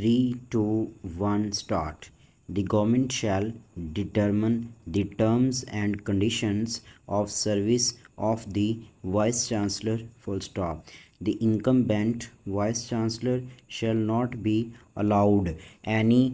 3, 2, 1, start. The government shall determine the terms and conditions of service of the Vice Chancellor. Full stop. The incumbent Vice Chancellor shall not be allowed any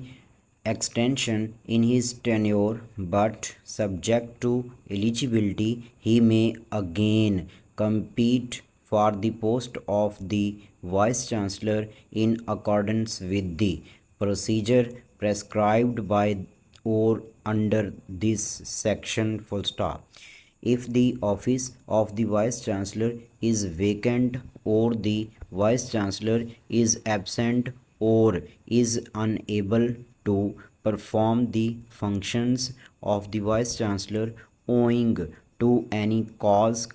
extension in his tenure, but subject to eligibility, he may again compete for the post of the Vice Chancellor in accordance with the procedure prescribed by or under this section. Full stop. If the office of the Vice Chancellor is vacant, or the Vice Chancellor is absent or is unable to perform the functions of the Vice Chancellor owing to any cause,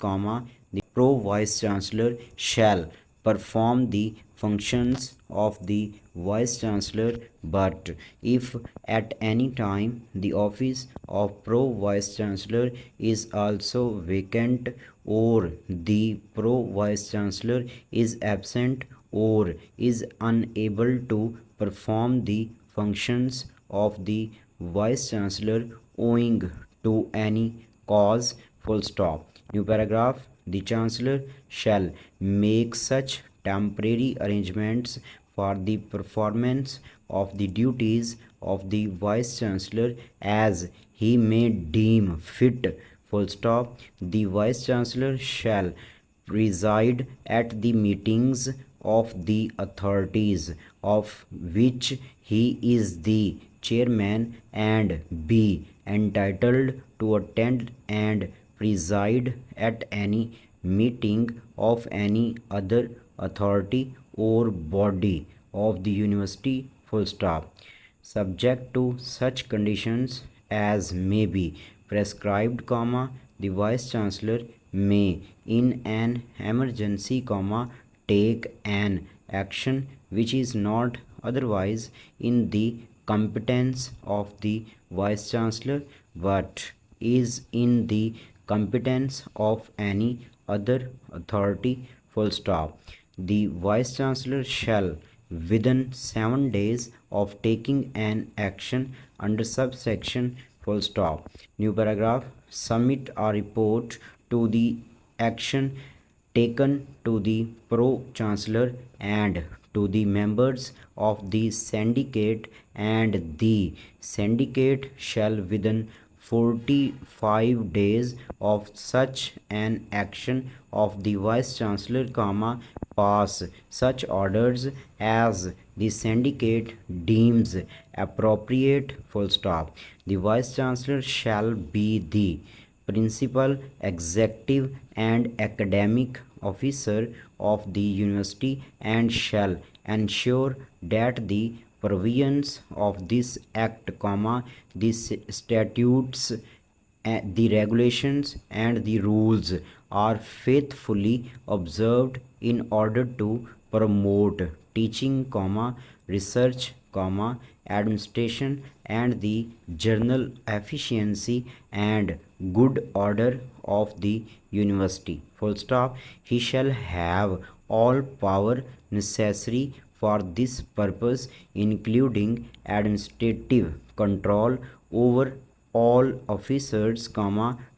the Pro Vice Chancellor shall perform the functions of the Vice Chancellor. But if at any time the office of Pro Vice Chancellor is also vacant, or the Pro Vice Chancellor is absent or is unable to perform the functions of the Vice Chancellor owing to any cause, full stop. New paragraph. The Chancellor shall make such temporary arrangements for the performance of the duties of the Vice Chancellor as he may deem fit, full stop. The Vice Chancellor shall preside at the meetings of the authorities of which he is the chairman, and be entitled to attend and preside at any meeting of any other authority or body of the university, full stop, subject to such conditions as may be prescribed, the Vice Chancellor may in an emergency, take an action which is not otherwise in the competence of the Vice Chancellor, but is in the competence of any other authority, full stop. The Vice Chancellor shall, within 7 days of taking an action under subsection, full stop. New paragraph. Submit a report to the action taken to the Pro Chancellor and to the members of the syndicate, and the syndicate shall within 45 days of such an action of the Vice Chancellor, pass such orders as the syndicate deems appropriate, full stop. The Vice Chancellor shall be the principal executive and academic officer of the university, and shall ensure that the provisions of this act, the statutes, the regulations and the rules are faithfully observed in order to promote teaching, research, administration and the general efficiency and good order of the university, full stop. He shall have all power necessary for this purpose, including administrative control over all officers,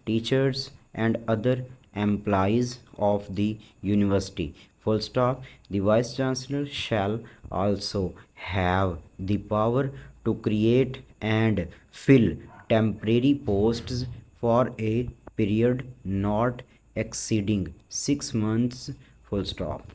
teachers and other employees of the university, full stop. The Vice Chancellor shall also have the power to create and fill temporary posts for a period not exceeding 6 months, full stop.